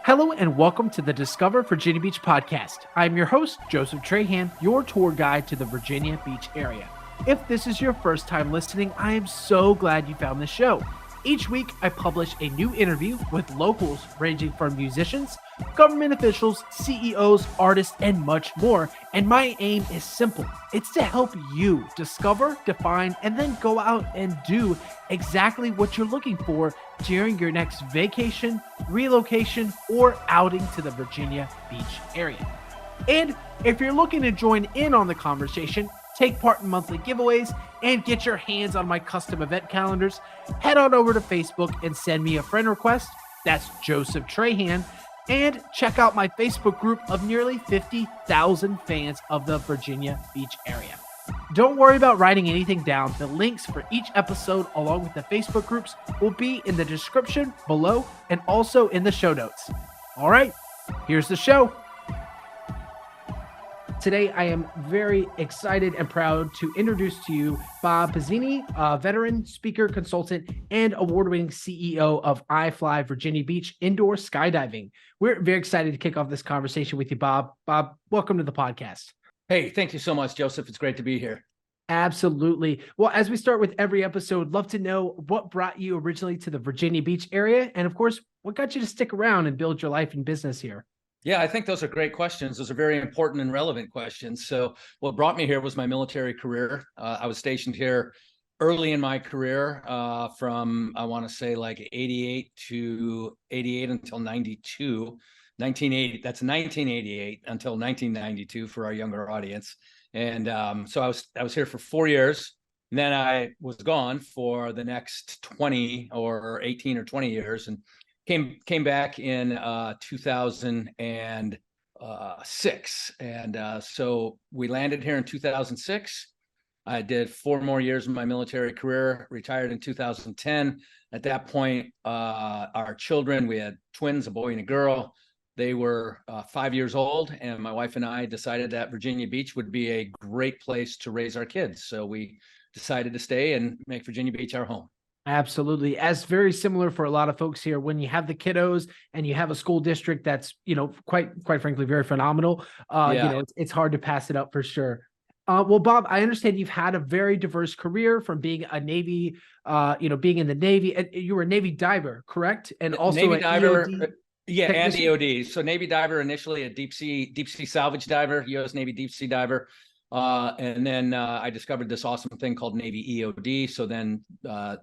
Hello and welcome to the Discover Virginia Beach podcast. I'm your host, Joseph Trahan, your tour guide to the Virginia Beach area. If this is your first time listening, I am so glad you found this show. Each week, I publish a new interview with locals ranging from musicians, government officials, CEOs, artists, and much more. And my aim is simple. It's to help you discover, define, and then go out and do exactly what you're looking for during your next vacation, relocation, or outing to the Virginia Beach area. And if you're looking to join in on the conversation, take part in monthly giveaways, and get your hands on my custom event calendars, head on over to Facebook and send me a friend request. That's Joseph Trahan. And check out my Facebook group of nearly 50,000 fans of the Virginia Beach area. Don't worry about writing anything down. The links for each episode, along with the Facebook groups, will be in the description below and also in the show notes. All right, here's the show. Today, I am very excited and proud to introduce to you Bob Pizzini, a veteran speaker, consultant, and award-winning CEO of iFLY Virginia Beach Indoor Skydiving. We're very excited to kick off this conversation with you, Bob. Bob, welcome to the podcast. Hey, thank you so much, Joseph. It's great to be here. Absolutely. Well, as we start with every episode, love to know what brought you originally to the Virginia Beach area, and of course, what got you to stick around and build your life and business here? Yeah, I think those are great questions. Those are very important and relevant questions. So what brought me here was my military career. I was stationed here early in my career from, I want to say like 88 to 88 until 92, 1980. That's 1988 until 1992 for our younger audience. And so I was here for 4 years. And then I was gone for the next 20 or 18 or 20 years. And came back in 2006, and so we landed here in 2006. I did 4 more years of my military career, retired in 2010. At that point, our children, we had twins, a boy and a girl. They were 5 years old, and my wife and I decided that Virginia Beach would be a great place to raise our kids. So we decided to stay and make Virginia Beach our home. Absolutely. As very similar for a lot of folks here, when you have the kiddos and you have a school district that's, quite frankly, very phenomenal, it's hard to pass it up for sure. Well, Bob, I understand you've had a very diverse career from being a Navy, being in the Navy. And you were a Navy diver, correct? And also Navy diver, EOD and EOD. So Navy diver initially, a deep sea salvage diver, U.S. Navy deep sea diver. And then I discovered this awesome thing called Navy EOD. So then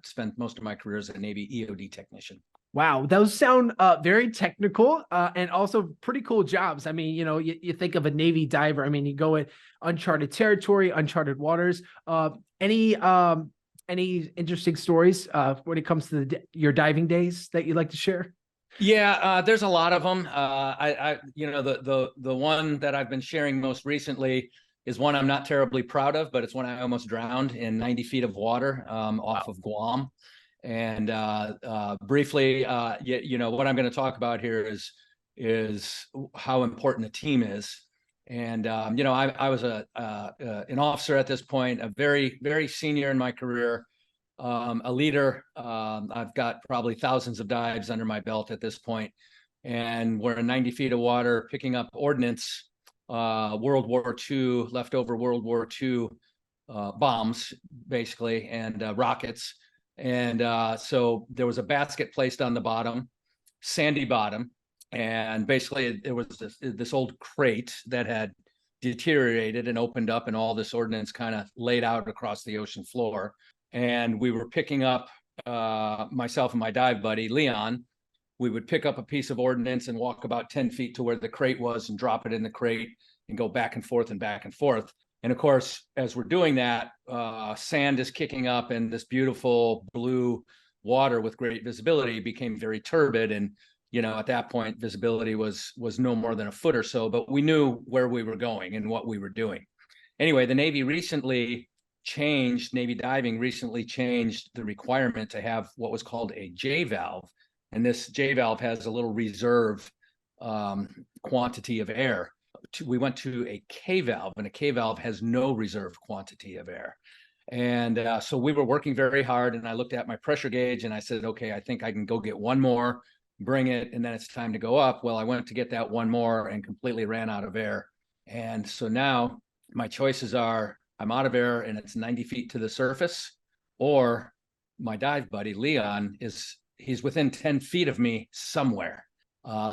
spent most of my career as a Navy EOD technician. Wow, those sound very technical and also pretty cool jobs. I mean, you think of a Navy diver. I mean, you go in uncharted territory, uncharted waters. Any interesting stories when it comes to your diving days that you'd like to share? Yeah, there's a lot of them. The one that I've been sharing most recently is one I'm not terribly proud of, but it's when I almost drowned in 90 feet of water off of Guam. And briefly, what I'm going to talk about here is how important a team is. And I was an officer at this point, a very, very senior in my career, a leader. I've got probably thousands of dives under my belt at this point, and we're in 90 feet of water picking up ordnance. World War II, leftover World War II bombs, basically, and rockets. And so there was a basket placed on the bottom, sandy bottom. And basically there was this old crate that had deteriorated and opened up, and all this ordnance kind of laid out across the ocean floor. And we were picking up, myself and my dive buddy, Leon, we would pick up a piece of ordnance and walk about 10 feet to where the crate was and drop it in the crate and go back and forth and back and forth. And of course, as we're doing that, sand is kicking up, and this beautiful blue water with great visibility became very turbid. And, at that point, visibility was no more than a foot or so, but we knew where we were going and what we were doing. Anyway, the Navy diving recently changed the requirement to have what was called a J valve. And this J valve has a little reserve quantity of air. We went to a K valve, and a K valve has no reserve quantity of air. And so we were working very hard, and I looked at my pressure gauge and I said, okay, I think I can go get one more bring it, and then it's time to go up. Well, I went to get that one more and completely ran out of air. And so now my choices are I'm out of air and it's 90 feet to the surface, or my dive buddy, Leon, he's within 10 feet of me somewhere.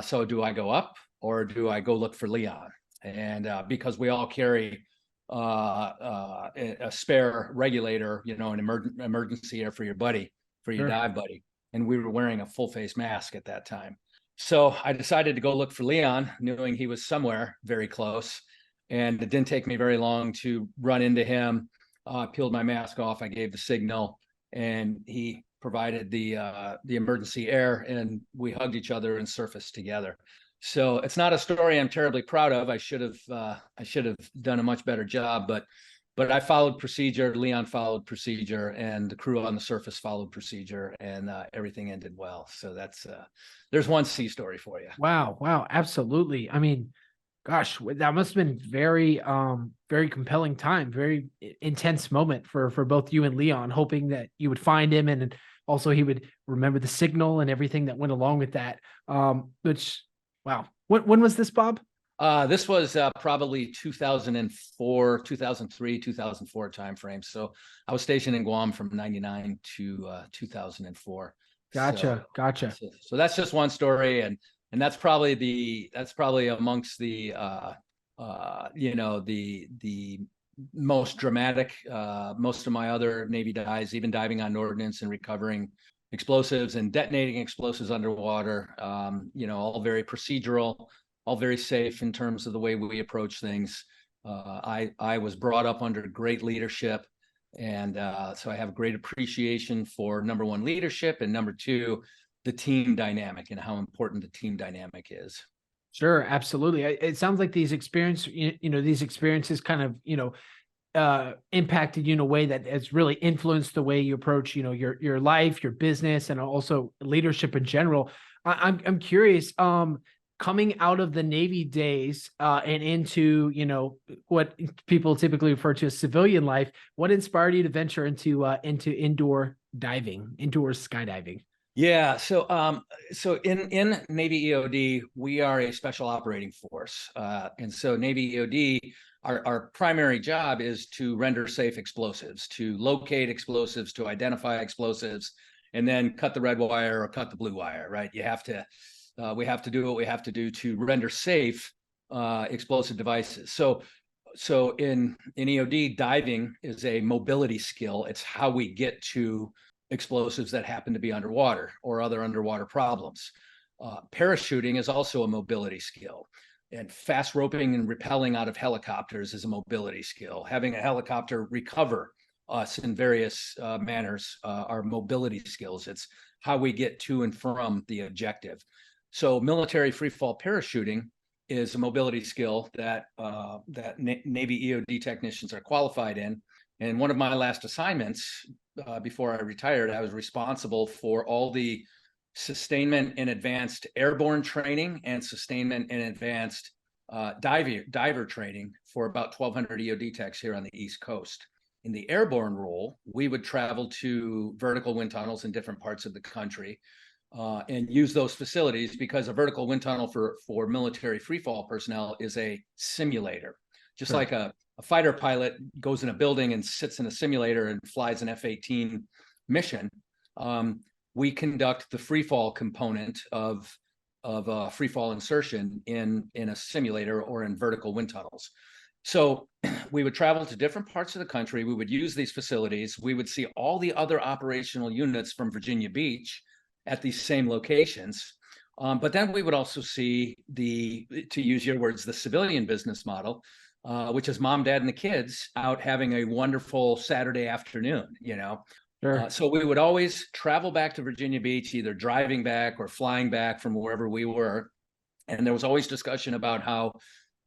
So do I go up or do I go look for Leon? And because we all carry a spare regulator, an emergency air for your buddy, for your dive buddy. And we were wearing a full face mask at that time. So I decided to go look for Leon, knowing he was somewhere very close. And it didn't take me very long to run into him. Peeled my mask off. I gave the signal, and he provided the emergency air, and we hugged each other and surfaced together. So it's not a story I'm terribly proud of. I should have done a much better job, but I followed procedure. Leon followed procedure, and the crew on the surface followed procedure, and everything ended well. So there's one sea story for you. Wow, absolutely. I mean, gosh, that must have been very, very compelling time, very intense moment for both you and Leon, hoping that you would find him, and also he would remember the signal and everything that went along with that. Which, wow, when was this, Bob? This was probably 2004, 2003, 2004 timeframe. So I was stationed in Guam from 99 to 2004. Gotcha. So that's just one story, and that's probably amongst the the most dramatic. Most of my other Navy dives, even diving on ordnance and recovering explosives and detonating explosives underwater, all very procedural, all very safe in terms of the way we approach things. I was brought up under great leadership, and so I have great appreciation for, number one, leadership, and number two, the team dynamic and how important the team dynamic is. Sure, absolutely. It sounds like these experiences kind of, impacted you in a way that has really influenced the way you approach, your life, your business, and also leadership in general. I'm curious, coming out of the Navy days and into, what people typically refer to as civilian life, what inspired you to venture into indoor skydiving? Yeah, so in Navy EOD, we are a special operating force, and so Navy EOD, our primary job is to render safe explosives, to locate explosives, to identify explosives, and then cut the red wire or cut the blue wire. Right? We have to do what we have to do to render safe explosive devices. So in EOD, diving is a mobility skill. It's how we get to explosives that happen to be underwater or other underwater problems. Parachuting is also a mobility skill, and fast roping and rappelling out of helicopters is a mobility skill. Having a helicopter recover us in various manners are mobility skills. It's how we get to and from the objective. So military freefall parachuting is a mobility skill that Navy EOD technicians are qualified in. And one of my last assignments before I retired, I was responsible for all the sustainment and advanced airborne training and sustainment and advanced diver training for about 1,200 EOD techs here on the East Coast. In the airborne role, we would travel to vertical wind tunnels in different parts of the country and use those facilities, because a vertical wind tunnel for military freefall personnel is a simulator. Just sure. Like a fighter pilot goes in a building and sits in a simulator and flies an F-18 mission, we conduct the freefall component of freefall insertion in a simulator or in vertical wind tunnels. So we would travel to different parts of the country. We would use these facilities. We would see all the other operational units from Virginia Beach at these same locations. But then we would also see to use your words, the civilian business model, which is mom, dad, and the kids out having a wonderful Saturday afternoon, Sure. So we would always travel back to Virginia Beach, either driving back or flying back from wherever we were. And there was always discussion about how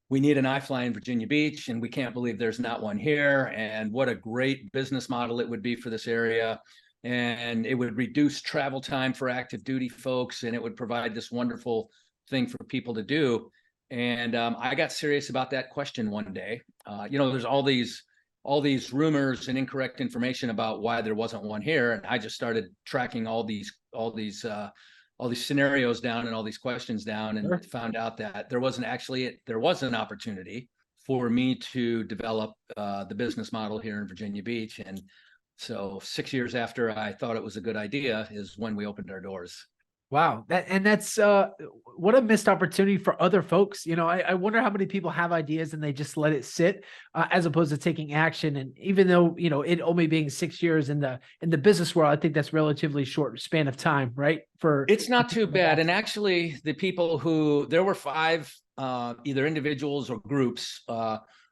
we need an iFLY in Virginia Beach, and we can't believe there's not one here, and what a great business model it would be for this area. And it would reduce travel time for active duty folks, and it would provide this wonderful thing for people to do. And I got serious about that question one day. There's all these rumors and incorrect information about why there wasn't one here, and I just started tracking all these all these scenarios down and all these questions down, and Sure. found out that there was an opportunity for me to develop the business model here in Virginia Beach. And so 6 years after I thought it was a good idea is when we opened our doors. Wow. That's what a missed opportunity for other folks. I wonder how many people have ideas and they just let it sit, as opposed to taking action. And even though, it only being 6 years in the business world, I think that's relatively short span of time, right? It's not too bad. And actually there were 5 either individuals or groups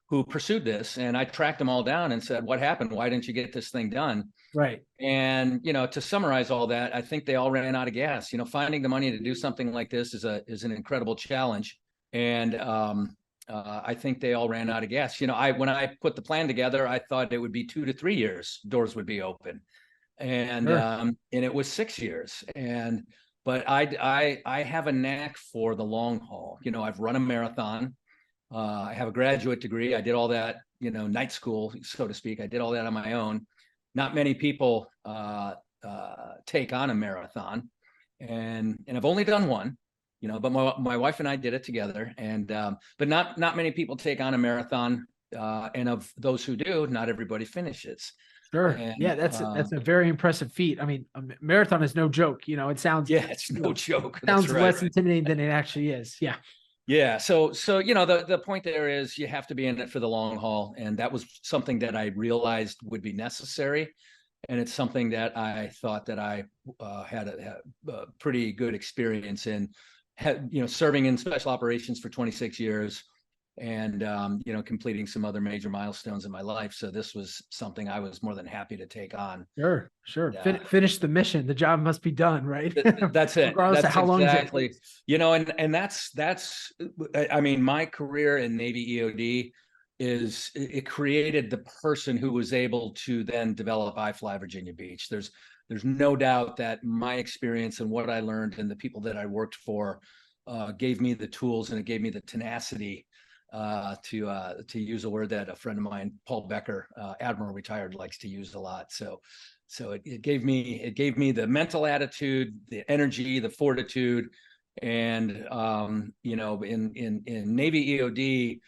who pursued this, and I tracked them all down and said, what happened? Why didn't you get this thing done? Right. And, to summarize all that, I think they all ran out of gas. Finding the money to do something like this is an incredible challenge. And I think they all ran out of gas. When I put the plan together, I thought it would be 2 to 3 years, doors would be open. And Sure. and it was 6 years. But I have a knack for the long haul. I've run a marathon. I have a graduate degree. I did all that, night school, so to speak. I did all that on my own. Not many people take on a marathon, and I've only done one, but my wife and I did it together. And but not many people take on a marathon, and of those who do, not everybody finishes. Sure. And, Yeah, that's a very impressive feat. I mean, a marathon is no joke. It sounds it's no joke. Sounds That's right. less intimidating than it actually is. Yeah. Yeah. So the point there is you have to be in it for the long haul. And that was something that I realized would be necessary. And it's something that I thought that I had a pretty good experience in, serving in special operations for 26 years and, completing some other major milestones in my life. So this was something I was more than happy to take on. Sure. Finish the mission. The job must be done, right? That's it. Regardless That's of how long exactly, it takes. and that's, I mean, my career in Navy EOD it created the person who was able to then develop iFLY Virginia Beach. There's no doubt that my experience and what I learned and the people that I worked for gave me the tools, and it gave me the tenacity to use a word that a friend of mine, Paul Becker, Admiral retired, likes to use a lot. So it gave me the mental attitude, the energy, the fortitude, and in Navy EOD,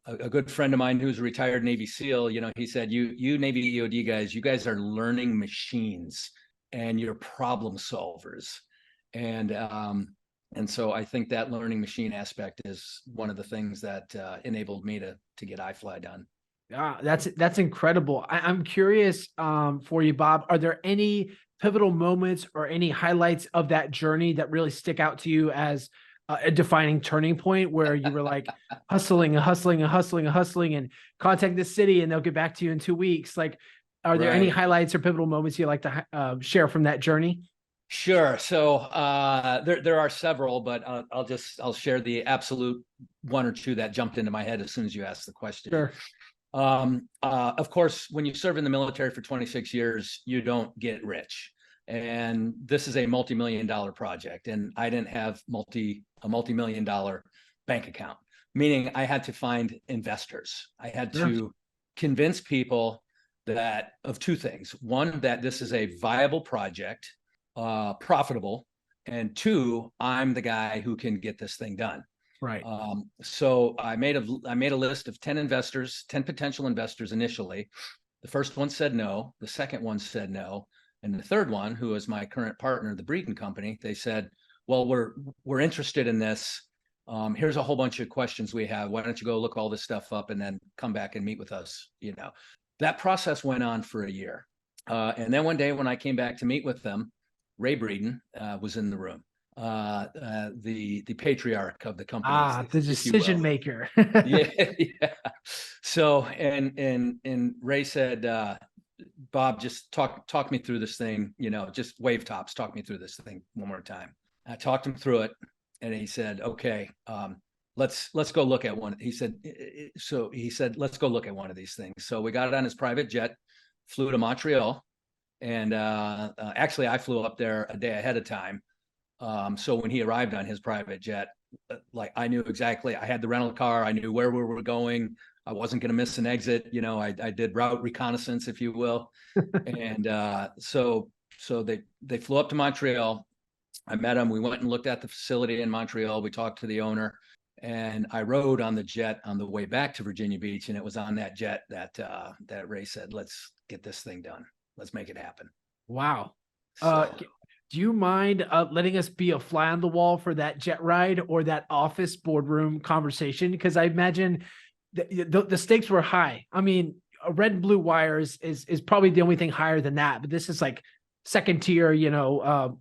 a good friend of mine who's a retired Navy SEAL, he said, you Navy EOD guys, you guys are learning machines and you're problem solvers. And so I think that learning machine aspect is one of the things that enabled me to get iFLY done. Yeah, that's incredible. I'm curious for you, Bob. Are there any pivotal moments or any highlights of that journey that really stick out to you as a defining turning point, where you were like hustling and contact the city and they'll get back to you in 2 weeks? Like, are there any highlights or pivotal moments you'd like to share from that journey? Sure. So there are several, but I'll share the absolute 1 or 2 that jumped into my head as soon as you asked the question. Sure. Of course, when you serve in the military for 26 years, you don't get rich. And this is a multi-million-dollar project, and I didn't have a multi-million-dollar bank account, meaning I had to find investors. I had to convince people of 2 things. 1, that this is a viable project, profitable, and 2, I'm the guy who can get this thing done. Right. So I made a list of 10 investors, 10 potential investors initially. The first one said no. The second one said no. And the third one, who is my current partner, the Breeden Company, they said, well, we're interested in this. Here's a whole bunch of questions we have. Why don't you go look all this stuff up and then come back and meet with us? That process went on for a year. And then one day when I came back to meet with them, Ray Breeden was in the room. The patriarch of the company. The decision maker. yeah. So, and Ray said, Bob, just talk me through this thing, just wave tops, talk me through this thing one more time. I talked him through it, and he said, okay, let's go look at one. He said, let's go look at one of these things. So we got on his private jet, flew to Montreal, and actually I flew up there a day ahead of time. So when he arrived on his private jet, I knew exactly, I had the rental car, I knew where we were going. I wasn't going to miss an exit. I did route reconnaissance, if you will. And so they flew up to Montreal. I met him. We went and looked at the facility in Montreal. We talked to the owner, and I rode on the jet on the way back to Virginia Beach. And it was on that jet that Ray said, "Let's get this thing done. Let's make it happen." Wow. So, Do you mind letting us be a fly on the wall for that jet ride or that office boardroom conversation? Because I imagine the stakes were high. I mean, a red and blue wire is probably the only thing higher than that, but this is like second tier,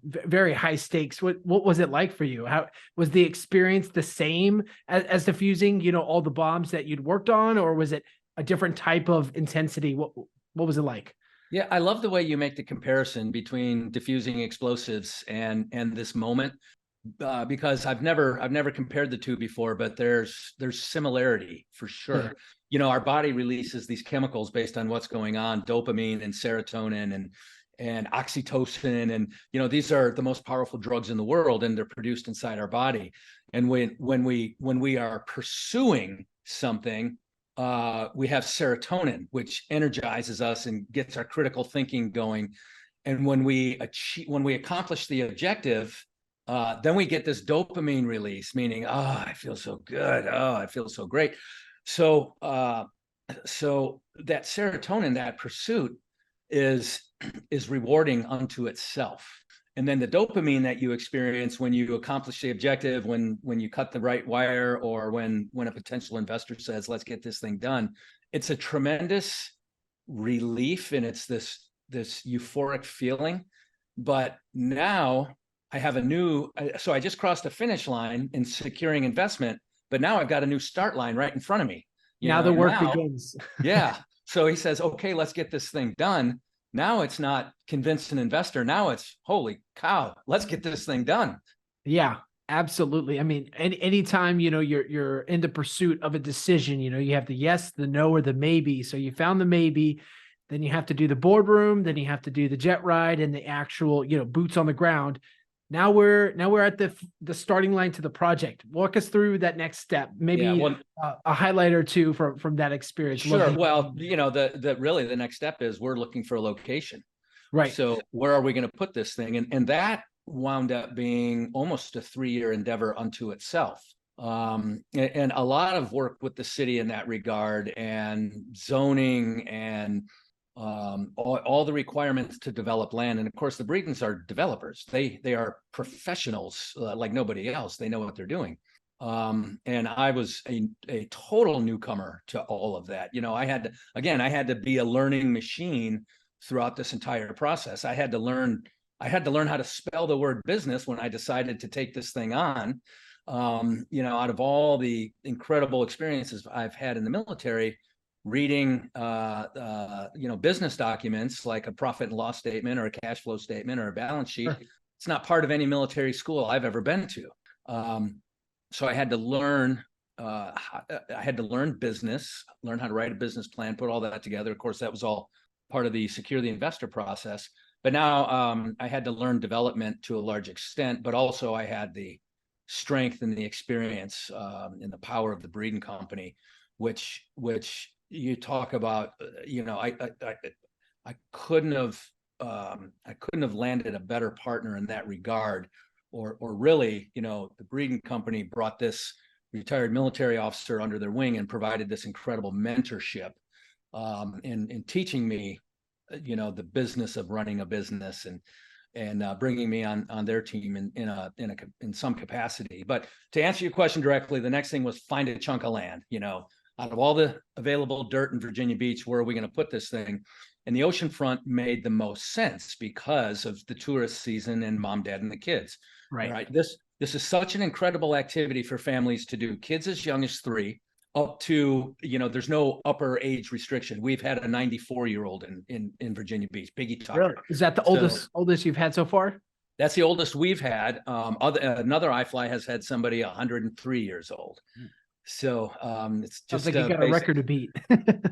very high stakes. What was it like for you? How was the experience the same as defusing, all the bombs that you'd worked on, or was it a different type of intensity? What was it like? yeah, I love the way you make the comparison between diffusing explosives and this moment, because I've never compared the two before, but there's similarity for sure. Our body releases these chemicals based on what's going on, dopamine and serotonin and oxytocin, and these are the most powerful drugs in the world, and they're produced inside our body. And when we are pursuing something, we have serotonin, which energizes us and gets our critical thinking going. And when we accomplish the objective, then we get this dopamine release, meaning, oh, I feel so good. Oh, I feel so great. So that serotonin, that pursuit is rewarding unto itself. And then the dopamine that you experience when you accomplish the objective, when you cut the right wire, or when a potential investor says, "Let's get this thing done," it's a tremendous relief, and it's this euphoric feeling. But now I have so I just crossed the finish line in securing investment, but now I've got a new start line right in front of me. Now the work begins. Yeah. So he says, "Okay, let's get this thing done." Now it's not convince an investor. Now it's, holy cow, let's get this thing done. Yeah, absolutely. I mean, anytime, you're in the pursuit of a decision, you have the yes, the no, or the maybe. So you found the maybe, then you have to do the boardroom, then you have to do the jet ride and the actual, boots on the ground. Now we're at the starting line to the project. Walk us through that next step. Maybe a highlight or two from that experience. Sure. Well, the next step is we're looking for a location. Right. So where are we going to put this thing? And that wound up being almost a 3-year endeavor unto itself. And a lot of work with the city in that regard, and zoning, and all the requirements to develop land. And of course, the Bredens are developers. They are professionals like nobody else. They know what they're doing. And I was a total newcomer to all of that. I had to be a learning machine throughout this entire process. I had to learn how to spell the word business when I decided to take this thing on. Out of all the incredible experiences I've had in the military, reading business documents like a profit and loss statement or a cash flow statement or a balance sheet, it's not part of any military school I've ever been to. So I had to learn business, learn how to write a business plan, put all that together. Of course, that was all part of the secure the investor process. But now I had to learn development to a large extent, but also I had the strength and the experience and the power of the Breeden Company, which you talk about. I couldn't have landed a better partner in that regard, or really, the Breeden Company brought this retired military officer under their wing and provided this incredible mentorship in teaching me, the business of running a business, and bringing me on their team in some capacity. But to answer your question directly, the next thing was find a chunk of land. Out of all the available dirt in Virginia Beach, where are we going to put this thing? And the oceanfront made the most sense because of the tourist season and mom, dad, and the kids. Right. This is such an incredible activity for families to do. Kids as young as 3, up to, there's no upper age restriction. We've had a 94-year-old in Virginia Beach, Biggie Tucker. Really? Is that the oldest you've had so far? That's the oldest we've had. Another iFLY has had somebody 103 years old. So it's just like you got a record to beat.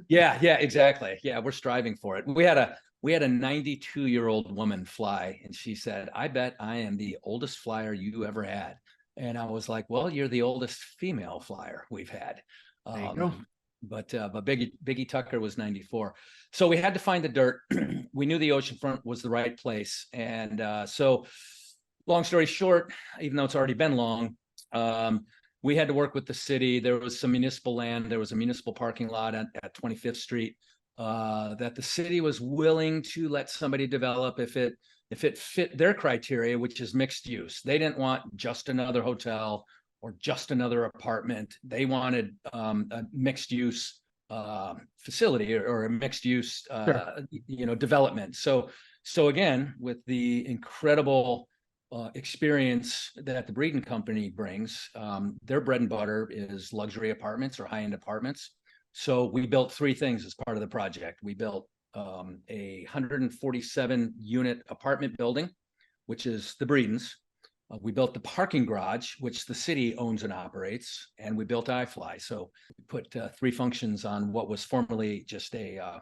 Yeah, exactly. Yeah, we're striving for it. We had a 92-year-old woman fly, and she said, "I bet I am the oldest flyer you ever had." And I was like, "Well, you're the oldest female flyer we've had." There you go. But Biggie Tucker was 94. So we had to find the dirt. We knew the oceanfront was the right place, and so Long story short, even though it's already been long, we had to work with the city. There was some municipal land. There was a municipal parking lot at 25th Street that the city was willing to let somebody develop if it fit their criteria, which is mixed use. They didn't want just another hotel or just another apartment. They wanted a mixed use facility or a mixed use development. So again, with the incredible experience that the Breeden Company brings, their bread and butter is luxury apartments or high-end apartments. So we built three things as part of the project. We built a 147 unit apartment building, which is the Breedens. We built the parking garage, which the city owns and operates, and we built iFLY. So we put three functions on what was formerly just a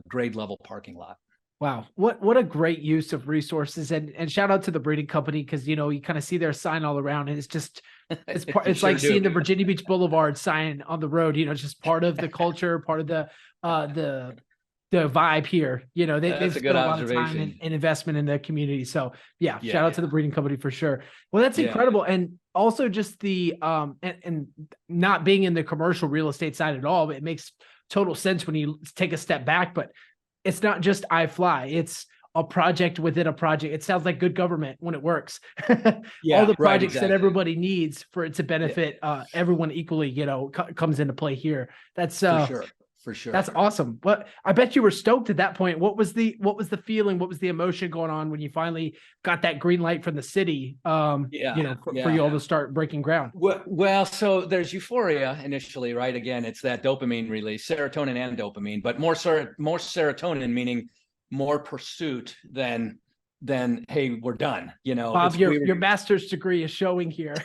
grade level parking lot. Wow. What a great use of resources, and shout out to the Breeding Company, because, you know, you kind of see their sign all around, and it's just, it's sure like seeing the Virginia Beach Boulevard sign on the road, you know, it's just part of the culture, part of the vibe here. You know, they've spent a lot of time and investment in the community. So yeah, shout out to the Breeding Company for sure. Well, that's incredible. And also just the, and not being in the commercial real estate side at all, but it makes total sense when you take a step back, but it's not just iFLY, it's a project within a project. It sounds like good government when it works. All the projects that everybody needs for it to benefit everyone equally, you know, comes into play here. That's for sure. That's awesome. But I bet you were stoked at that point. What was the feeling? What was the emotion going on when you finally got that green light from the city? For you all to start breaking ground. Well, so there's euphoria initially, right? Again, it's that dopamine release, serotonin and dopamine, but more serotonin, meaning more pursuit than hey, we're done. You know, Bob, your master's degree is showing here.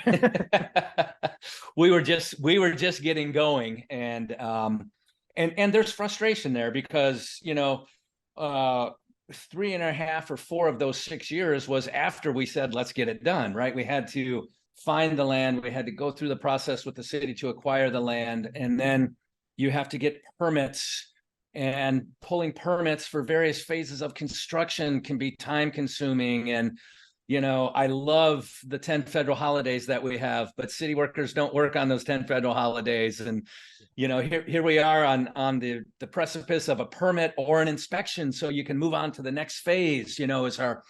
we were just getting going, and there's frustration there because, you know, 3.5 or 4 of those 6 years was after we said, let's get it done, right? We had to find the land. We had to go through the process with the city to acquire the land. And then you have to get permits, and pulling permits for various phases of construction can be time consuming. And, you know, I love the 10 federal holidays that we have, but city workers don't work on those 10 federal holidays. And, you know, here we are on the precipice of a permit or an inspection, so you can move on to the next phase. You know, is our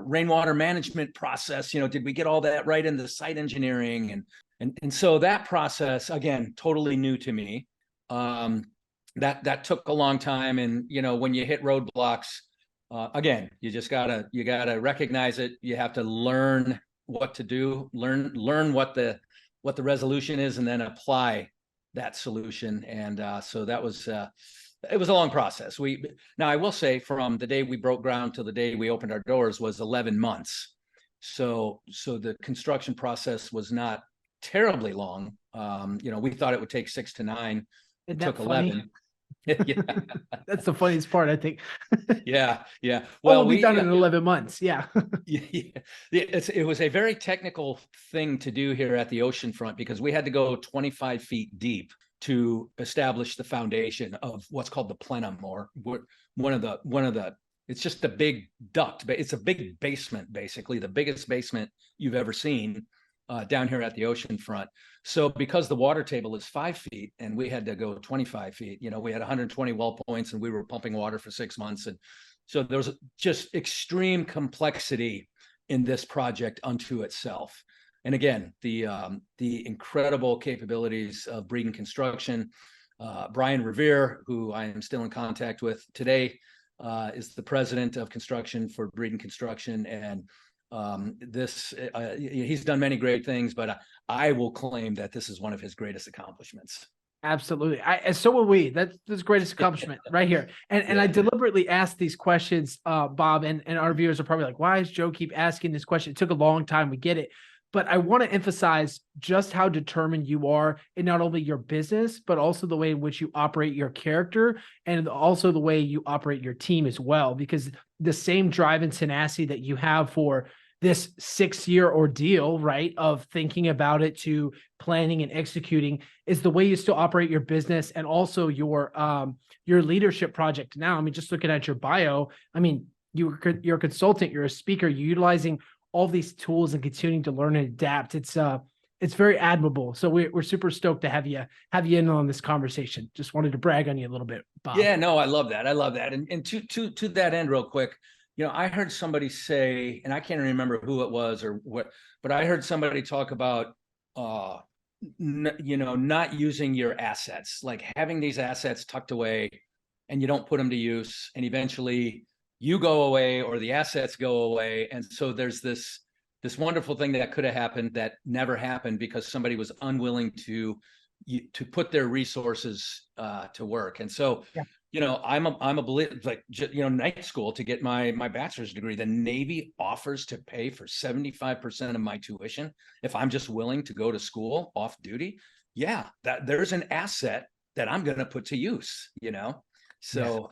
rainwater management process. You know, did we get all that right in the site engineering? And so that process, again, totally new to me. That took a long time. And, you know, when you hit roadblocks, again, you gotta recognize it. You have to learn what to do, learn what the resolution is, and then apply that solution. And so that was it was a long process. Now I will say, from the day we broke ground to the day we opened our doors was 11 months. So the construction process was not terribly long. You know, we thought it would take 6 to 9. It took 11. Yeah. That's the funniest part, I think. Yeah. Well, we've done it in 11 months. Yeah. It was a very technical thing to do here at the oceanfront, because we had to go 25 feet deep to establish the foundation of what's called the plenum, or one of the. It's just a big duct, but it's a big basement, basically the biggest basement you've ever seen down here at the oceanfront. So because the water table is 5 feet and we had to go 25 feet, you know, we had 120 well points and we were pumping water for 6 months. And so there's just extreme complexity in this project unto itself. And again, the incredible capabilities of Breeden Construction. Brian Revere, who I am still in contact with today, is the president of construction for Breeden Construction. And he's done many great things, but I will claim that this is one of his greatest accomplishments. Absolutely. So will we. That's the greatest accomplishment right here. And I deliberately asked these questions, Bob, and our viewers are probably like, why does Joe keep asking this question? It took a long time. We get it. But I want to emphasize just how determined you are in not only your business, but also the way in which you operate your character, and also the way you operate your team as well, because the same drive and tenacity that you have for this 6-year ordeal, right, of thinking about it to planning and executing, is the way you still operate your business, and also your leadership project now. I mean, just looking at your bio, I mean, you're a consultant, you're a speaker, you're utilizing all these tools and continuing to learn and adapt. It's very admirable. So we're super stoked to have you in on this conversation. Just wanted to brag on you a little bit, Bob. Yeah, no, I love that. I love that. And to that end, real quick, I heard somebody say, and I can't remember who it was or what, but I heard somebody talk about not using your assets, like having these assets tucked away and you don't put them to use, and eventually you go away or the assets go away. And so there's this wonderful thing that could have happened that never happened because somebody was unwilling to put their resources to work. And so, I'm a believer, like, night school to get my bachelor's degree. The Navy offers to pay for 75% of my tuition if I'm just willing to go to school off duty. Yeah, that there's an asset that I'm going to put to use. So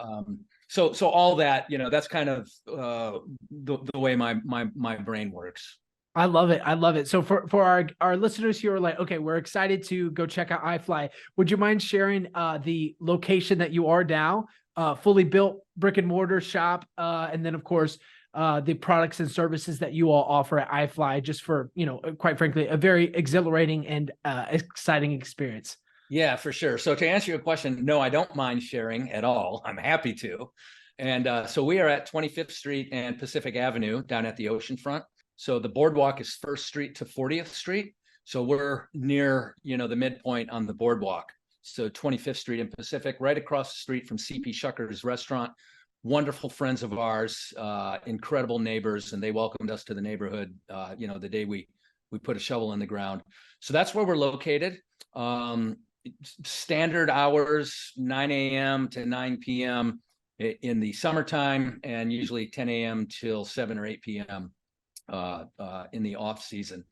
so all that, that's kind of the way my brain works. I love it. I love it. So for our listeners who are like, okay, we're excited to go check out iFLY. Would you mind sharing the location that you are now, fully built brick and mortar shop, and then of course the products and services that you all offer at iFLY, just for, quite frankly, a very exhilarating and exciting experience. Yeah, for sure. So to answer your question, no, I don't mind sharing at all. I'm happy to. And so we are at 25th Street and Pacific Avenue down at the oceanfront. So the boardwalk is 1st Street to 40th Street. So we're near, the midpoint on the boardwalk. So 25th Street and Pacific, right across the street from CP Shucker's restaurant. Wonderful friends of ours, incredible neighbors, and they welcomed us to the neighborhood, the day we put a shovel in the ground. So that's where we're located. Standard hours, 9 a.m. to 9 p.m. in the summertime, and usually 10 a.m. till 7 or 8 p.m. In the off season.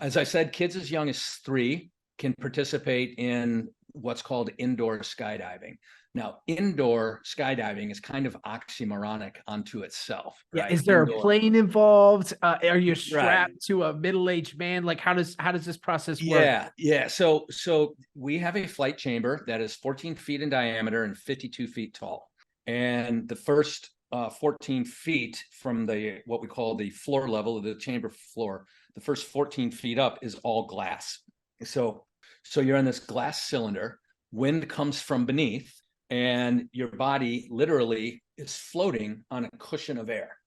As I said, kids as young as 3 can participate in what's called indoor skydiving. Now, indoor skydiving is kind of oxymoronic unto itself. Right? Yeah. Is there a plane involved? Are you strapped Right. to a middle-aged man? Like, how does this process work? Yeah. So we have a flight chamber that is 14 feet in diameter and 52 feet tall. And the first 14 feet from what we call the floor level of the chamber floor, the first 14 feet up is all glass. So you're in this glass cylinder, wind comes from beneath, and your body literally is floating on a cushion of air.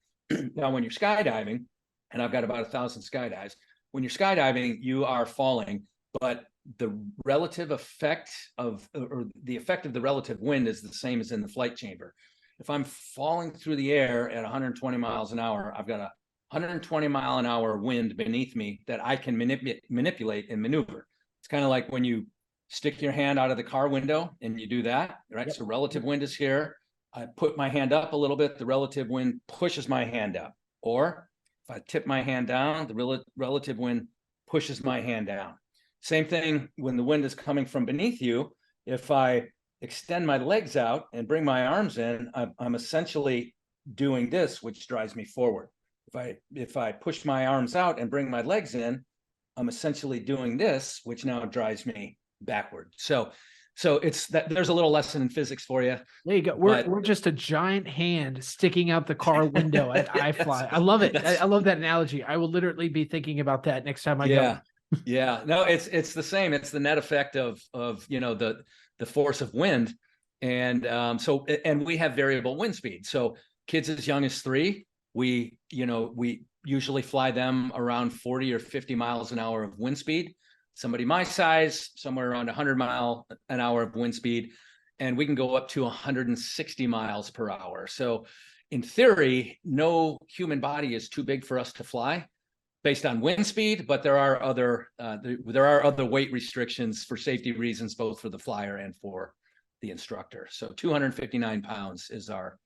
Now, when you're skydiving, and I've got about 1,000 skydives, when you're skydiving, you are falling, but the relative effect of the relative wind is the same as in the flight chamber. If I'm falling through the air at 120 miles an hour, I've got a 120 mile an hour wind beneath me that I can manipulate and maneuver. It's kind of like when you stick your hand out of the car window and you do that, right? Yep. So relative wind is here. I put my hand up a little bit, the relative wind pushes my hand up. Or if I tip my hand down, the relative wind pushes my hand down. Same thing when the wind is coming from beneath you. If I extend my legs out and bring my arms in, I'm essentially doing this, which drives me forward. If I push my arms out and bring my legs in, I'm essentially doing this, which now drives me backward. So it's that there's a little lesson in physics for you. There you go. We're just a giant hand sticking out the car window at iFLY. I love it. I love that analogy. I will literally be thinking about that next time I go. Yeah. No, it's the same. It's the net effect of the force of wind. And and we have variable wind speed. So kids as young as 3, we usually fly them around 40 or 50 miles an hour of wind speed. Somebody my size, somewhere around 100 mile an hour of wind speed, and we can go up to 160 miles per hour. So in theory, no human body is too big for us to fly based on wind speed, but there are other weight restrictions for safety reasons, both for the flyer and for the instructor. So 259 pounds is our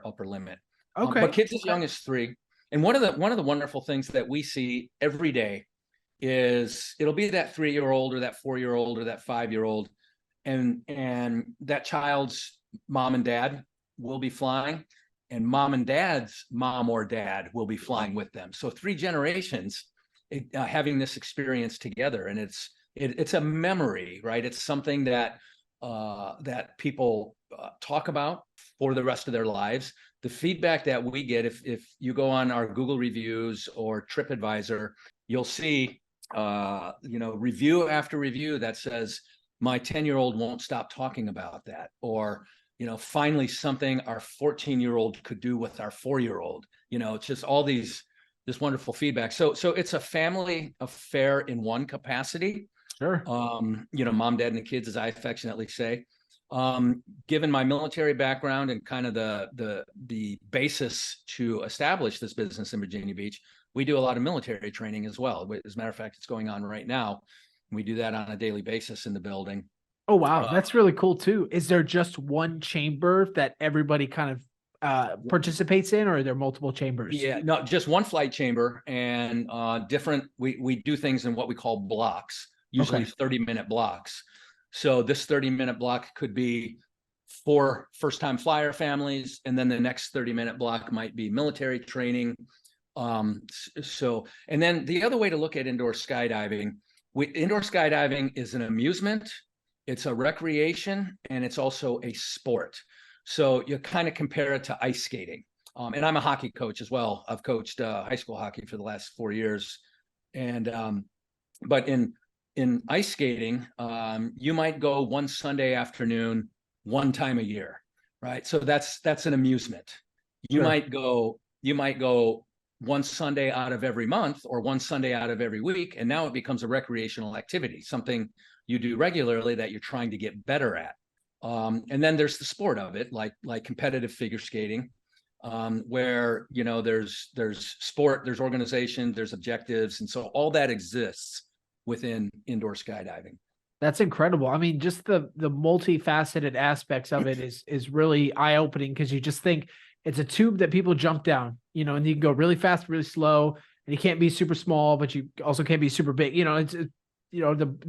upper limit. Okay. But kids as young as 3, and one of the wonderful things that we see every day is it'll be that 3-year-old or that 4-year-old or that 5-year-old, and that child's mom and dad will be flying, and mom and dad's mom or dad will be flying with them. So 3 generations having this experience together, and it's a memory, right? It's something that people talk about for the rest of their lives. the feedback that we get, if you go on our Google reviews or TripAdvisor, you'll see, review after review that says, my 10-year-old won't stop talking about that. Or, finally something our 14-year-old could do with our 4-year-old. It's just all this wonderful feedback. So it's a family affair in one capacity. Sure. Mom, dad, and the kids, as I affectionately say. Given my military background and kind of the basis to establish this business in Virginia Beach, we do a lot of military training as well. As a matter of fact, it's going on right now. We do that on a daily basis in the building. Oh, wow. That's really cool too. Is there just one chamber that everybody kind of participates in, or are there multiple chambers? Yeah, no, just one flight chamber, and we do things in what we call blocks, usually 30-minute blocks. So this 30-minute block could be for first-time flyer families, and then the next 30-minute block might be military training. And then the other way to look at indoor skydiving, indoor skydiving is an amusement, it's a recreation, and it's also a sport. So you kind of compare it to ice skating. And I'm a hockey coach as well. I've coached high school hockey for the last 4 years. And but in ice skating, you might go one Sunday afternoon, one time a year, right? So that's an amusement. You might go one Sunday out of every month or one Sunday out of every week, and now it becomes a recreational activity, something you do regularly that you're trying to get better at. And then there's the sport of it, like competitive figure skating, where there's sport, there's organization, there's objectives, and so all that exists within indoor skydiving. That's incredible. I mean, just the multifaceted aspects of it is really eye-opening, because you just think it's a tube that people jump down, and you can go really fast, really slow, and you can't be super small, but you also can't be super big. The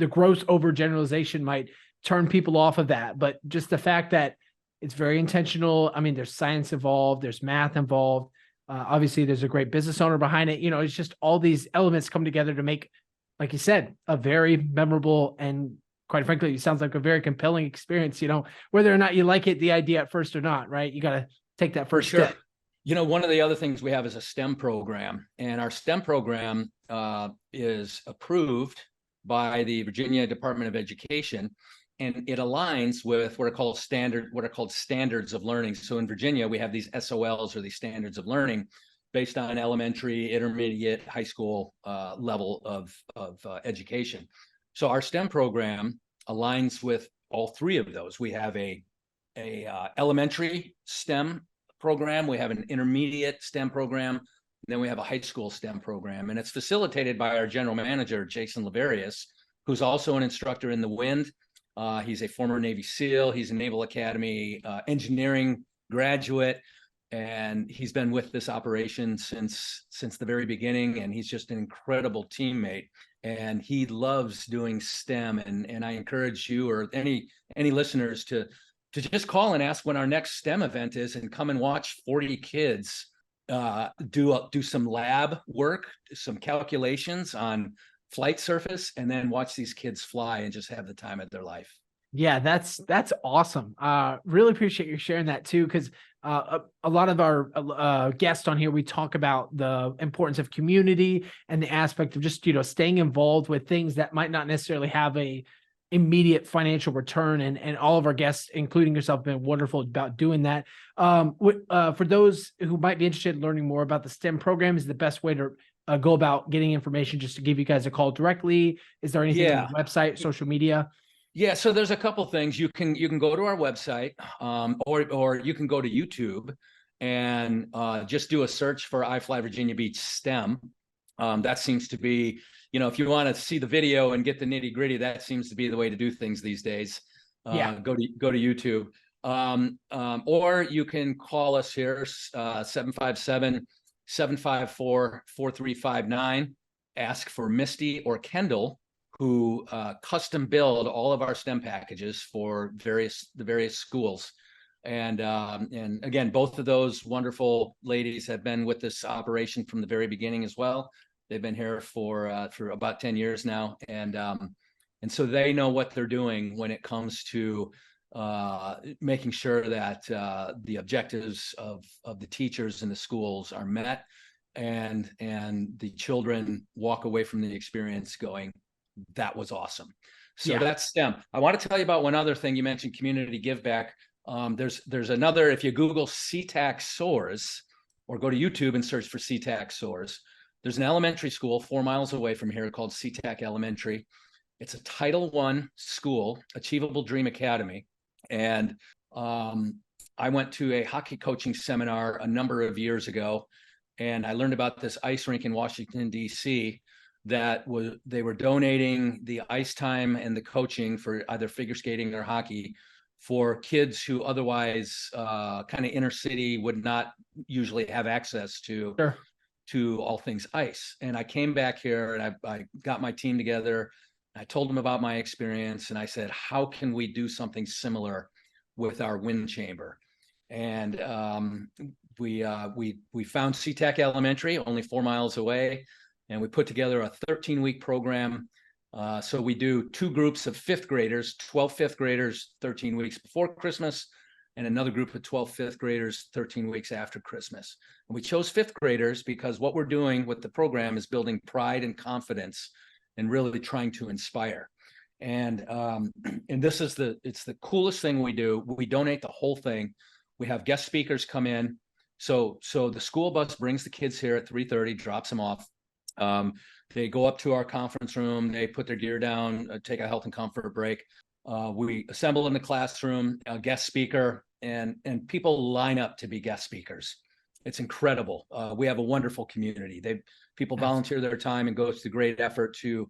gross overgeneralization might turn people off of that, but just the fact that it's very intentional. I mean, there's science involved, there's math involved. Obviously, there's a great business owner behind it. It's just all these elements come together to make, like you said, a very memorable and, quite frankly, it sounds like a very compelling experience, whether or not you like it, the idea at first or not, right? You got to take that first step. One of the other things we have is a STEM program, and our STEM program is approved by the Virginia Department of Education, and it aligns with what are called standards of learning. So in Virginia, we have these SOLs, or these standards of learning, based on elementary, intermediate, high school level of education. So our STEM program aligns with all three of those. We have a elementary STEM program, we have an intermediate STEM program, and then we have a high school STEM program. And it's facilitated by our general manager, Jason Laverius, who's also an instructor in the wind. He's a former Navy SEAL. He's a Naval Academy engineering graduate, and he's been with this operation since the very beginning. And he's just an incredible teammate, and he loves doing STEM. And I encourage you or any listeners to just call and ask when our next STEM event is, and come and watch 40 kids do some lab work, some calculations on flight surface, and then watch these kids fly and just have the time of their life. Yeah, that's awesome. Really appreciate you sharing that too, because a lot of our guests on here, we talk about the importance of community and the aspect of just staying involved with things that might not necessarily have a immediate financial return, and all of our guests, including yourself, have been wonderful about doing that. For those who might be interested in learning more about the STEM program, is the best way to go about getting information just to give you guys a call directly? Is there anything on the website, social media? Yeah, so there's a couple things. You can go to our website, or you can go to YouTube and just do a search for iFLY Virginia Beach STEM. That seems to be, if you want to see the video and get the nitty gritty, that seems to be the way to do things these days. Go to YouTube, or you can call us here, 757-754-4359. Ask for Misty or Kendall, who custom build all of our STEM packages for the various schools. And again, both of those wonderful ladies have been with this operation from the very beginning as well. They've been here for about 10 years now, and so they know what they're doing when it comes to making sure that the objectives of the teachers and the schools are met, and the children walk away from the experience going, that was awesome. So that's STEM. I want to tell you about one other thing. You mentioned community give back. There's another, if you Google SeaTac Soars or go to YouTube and search for SeaTac Soars, there's an elementary school 4 miles away from here called SeaTac Elementary. It's a Title I school, Achievable Dream Academy. And I went to a hockey coaching seminar a number of years ago, and I learned about this ice rink in Washington, D.C. that they were donating the ice time and the coaching for either figure skating or hockey for kids who otherwise kind of inner city would not usually have access to. Sure. To all things ice. And I came back here and I got my team together. I told them about my experience, and I said, how can we do something similar with our wind chamber? And we found SeaTac Elementary, only 4 miles away, and we put together a 13-week program. So we do 2 groups of 5th graders, 12 5th graders, 13 weeks before Christmas, and another group of 12 5th graders 13 weeks after Christmas. And we chose 5th graders because what we're doing with the program is building pride and confidence and really trying to inspire. And this is it's the coolest thing we do. We donate the whole thing. We have guest speakers come in. So the school bus brings the kids here at 3:30, drops them off. They go up to our conference room, they put their gear down, take a health and comfort break. We assemble in the classroom, a guest speaker, and people line up to be guest speakers. It's incredible. We have a wonderful community. People volunteer their time and go to great effort to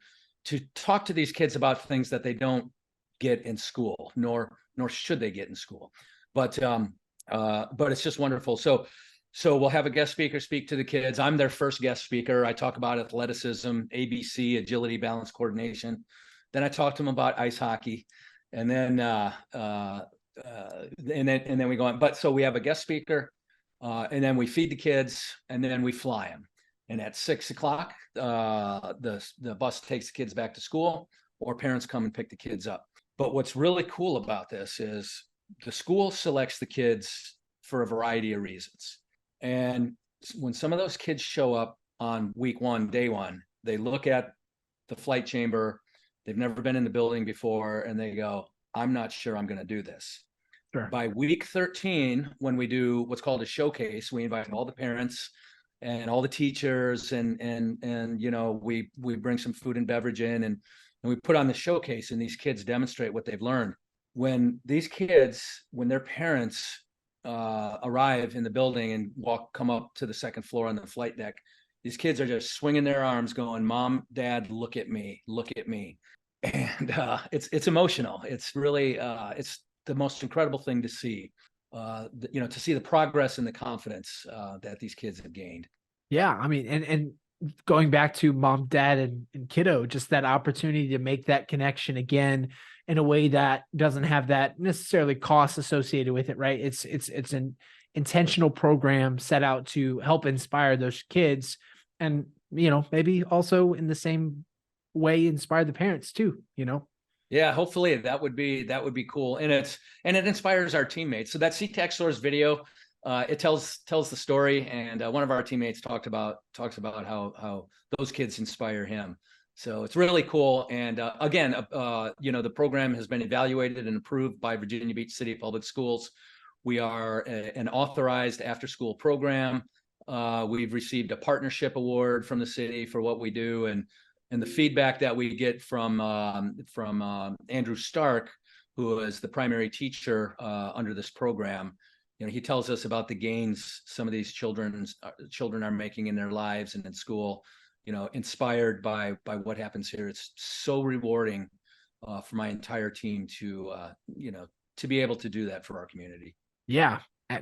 talk to these kids about things that they don't get in school, nor should they get in school. But it's just wonderful. So we'll have a guest speaker speak to the kids. I'm their first guest speaker. I talk about athleticism, ABC, agility, balance, coordination. Then I talk to them about ice hockey, and then we go on. But so we have a guest speaker, and then we feed the kids, and then we fly them. And at 6 o'clock, the bus takes the kids back to school, or parents come and pick the kids up. But what's really cool about this is the school selects the kids for a variety of reasons. And when some of those kids show up on week 1, day 1, they look at the flight chamber. They've never been in the building before, and they go, I'm not sure I'm going to do this. Sure. By week 13, when we do what's called a showcase, we invite all the parents and all the teachers, and we bring some food and beverage in, and we put on the showcase, and these kids demonstrate what they've learned. When these kids, when their parents arrive in the building and come up to the second floor on the flight deck, these kids are just swinging their arms going, Mom, Dad, look at me, look at me. And it's emotional. It's really, it's the most incredible thing to see, to see the progress and the confidence that these kids have gained. Yeah. I mean, and going back to mom, dad, and kiddo, just that opportunity to make that connection again in a way that doesn't have that necessarily cost associated with it, right? It's an intentional program set out to help inspire those kids, and maybe also in the same way inspire the parents too. Yeah, hopefully that would be cool, and it inspires our teammates. So that SeaTac Soars video, it tells the story, and one of our teammates talks about how those kids inspire him. So it's really cool. And again, the program has been evaluated and approved by Virginia Beach City Public Schools. We are an authorized after-school program. We've received a partnership award from the city for what we do, and the feedback that we get from Andrew Stark, who is the primary teacher under this program, he tells us about the gains some of these children are making in their lives and in school. Inspired by what happens here. It's so rewarding for my entire team to be able to do that for our community. Yeah.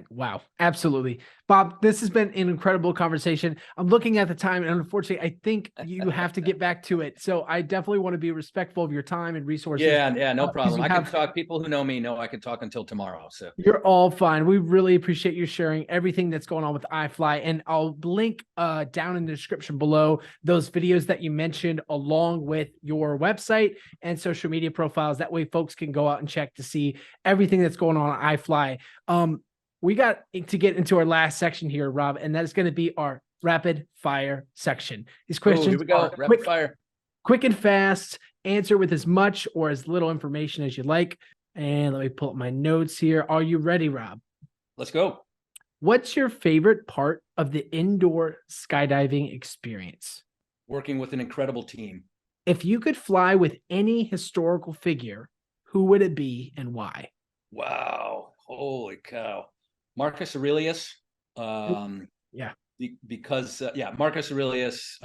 Wow, absolutely. Bob, this has been an incredible conversation. I'm looking at the time, and unfortunately, I think you have to get back to it. So I definitely want to be respectful of your time and resources. Yeah, no because problem. you I have can talk. People who know me know I can talk until tomorrow. So You're all fine. We really appreciate you sharing everything that's going on with iFLY. And I'll link down in the description below those videos that you mentioned, along with your website and social media profiles. That way folks can go out and check to see everything that's going on at iFLY. We got to get into our last section here, Rob, and that is going to be our rapid fire section. These questions here we go. Rapid fire. Quick and fast. Answer with as much or as little information as you like. And let me pull up my notes here. Are you ready, Rob? Let's go. What's your favorite part of the indoor skydiving experience? Working with an incredible team. If you could fly with any historical figure, who would it be and why? Wow. Holy cow. Marcus Aurelius. Yeah. Because Marcus Aurelius,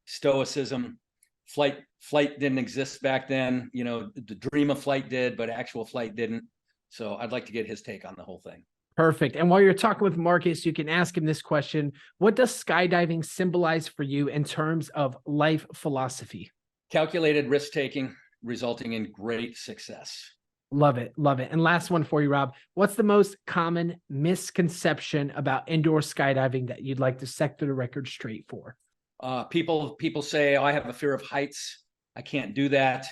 stoicism. Flight didn't exist back then. You know, the dream of flight did, but actual flight didn't. So I'd like to get his take on the whole thing. Perfect. And while you're talking with Marcus, you can ask him this question. What does skydiving symbolize for you in terms of life philosophy? Calculated risk-taking, resulting in great success. Love it. Love it. And last one for you, Rob. What's the most common misconception about indoor skydiving that you'd like to set the record straight for? People say, oh, I have a fear of heights. I can't do that.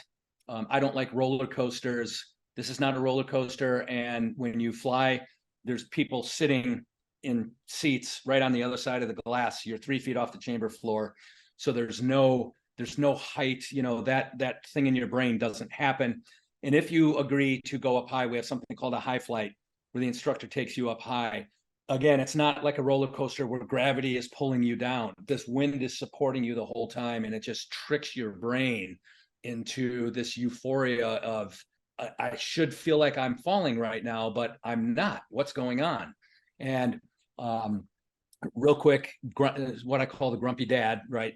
I don't like roller coasters. This is not a roller coaster. And when you fly, there's people sitting in seats right on the other side of the glass. You're 3 feet off the chamber floor. So there's no height, that thing in your brain doesn't happen. And if you agree to go up high, we have something called a high flight where the instructor takes you up high. Again, it's not like a roller coaster where gravity is pulling you down. This wind is supporting you the whole time, and it just tricks your brain into this euphoria of, I should feel like I'm falling right now, but I'm not. What's going on? And real quick, what I call the grumpy dad, right?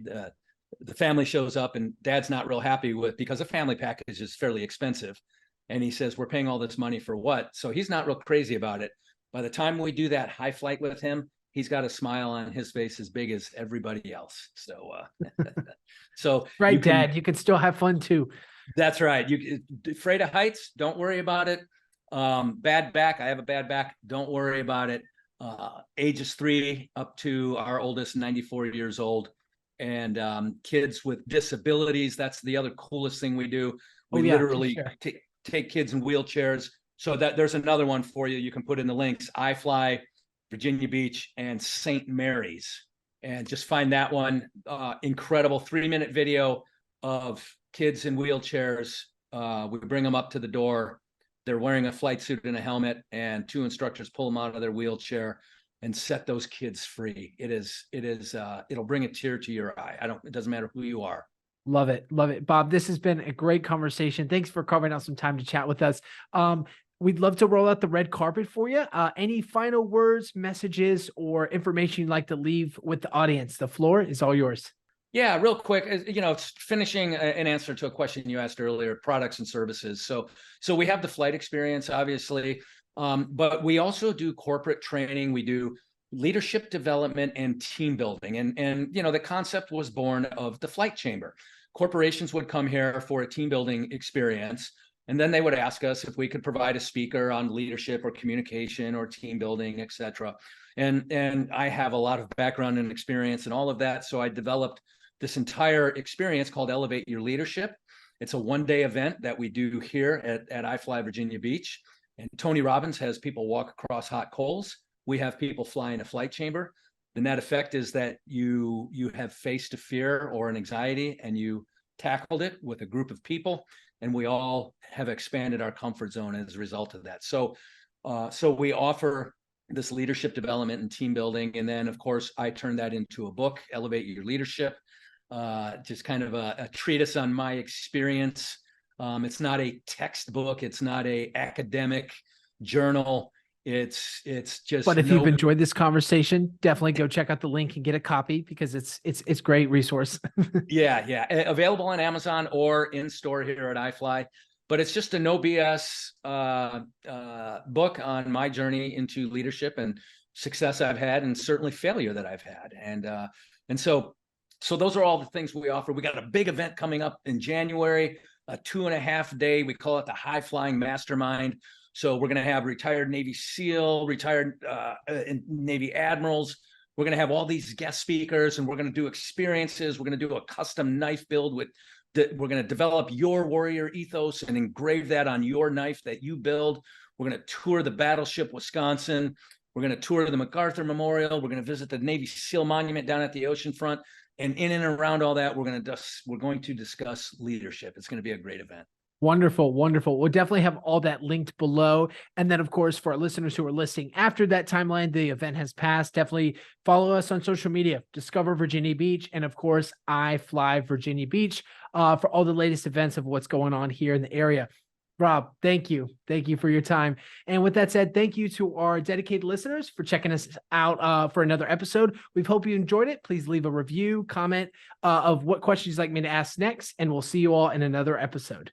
The family shows up and dad's not real happy because a family package is fairly expensive. And he says, we're paying all this money for what? So he's not real crazy about it. By the time we do that high flight with him, he's got a smile on his face as big as everybody else. So, right, Dad, you can still have fun too. That's right. You afraid of heights? Don't worry about it. Bad back. I have a bad back. Don't worry about it. Ages 3 up to our oldest, 94 years old. And kids with disabilities. That's the other coolest thing we do. We literally take kids in wheelchairs. So that there's another one for you. You can put in the links, iFLY, Virginia Beach, and St. Mary's. And just find that one. Incredible 3-minute video of kids in wheelchairs. We bring them up to the door. They're wearing a flight suit and a helmet, and 2 instructors pull them out of their wheelchair and set those kids free. It'll bring a tear to your eye. It doesn't matter who you are. Love it. Love it. Bob, this has been a great conversation. Thanks for carving out some time to chat with us. We'd love to roll out the red carpet for you. Any final words, messages, or information you'd like to leave with the audience? The floor is all yours. Yeah, real quick, it's finishing an answer to a question you asked earlier, products and services. So we have the flight experience, obviously, but we also do corporate training. We do leadership development and team building. And the concept was born of the flight chamber. Corporations would come here for a team building experience, and then they would ask us if we could provide a speaker on leadership or communication or team building, et cetera. And I have a lot of background and experience in all of that. So I developed this entire experience called Elevate Your Leadership. It's a 1-day event that we do here at iFLY Virginia Beach. And Tony Robbins has people walk across hot coals. We have people fly in a flight chamber. The net effect is that you have faced a fear or an anxiety, and you tackled it with a group of people, and we all have expanded our comfort zone as a result of that. So we offer this leadership development and team building. And then, of course, I turned that into a book, Elevate Your Leadership, just kind of a treatise on my experience. It's not a textbook. It's not a academic journal. It's just. But if you've enjoyed this conversation, definitely go check out the link and get a copy, because it's great resource. Yeah. Available on Amazon or in store here at iFLY. but it's just a no BS book on my journey into leadership and success I've had, and certainly failure that I've had. And so those are all the things we offer. We got a big event coming up in January, a 2.5 day, we call it the High Flying Mastermind. So we're going to have retired Navy SEAL, retired Navy admirals. We're going to have all these guest speakers, and we're going to do experiences. We're going to do a custom knife build we're going to develop your warrior ethos and engrave that on your knife that you build. We're going to tour the Battleship Wisconsin. We're going to tour the MacArthur Memorial. We're going to visit the Navy SEAL Monument down at the oceanfront. And in and around all that, we're going to discuss leadership. It's going to be a great event. Wonderful, wonderful. We'll definitely have all that linked below. And then, of course, for our listeners who are listening after that timeline, the event has passed, definitely follow us on social media, Discover Virginia Beach, and of course, iFLY Virginia Beach, for all the latest events of what's going on here in the area. Rob, thank you. Thank you for your time. And with that said, thank you to our dedicated listeners for checking us out for another episode. We hope you enjoyed it. Please leave a review, comment of what questions you'd like me to ask next, and we'll see you all in another episode.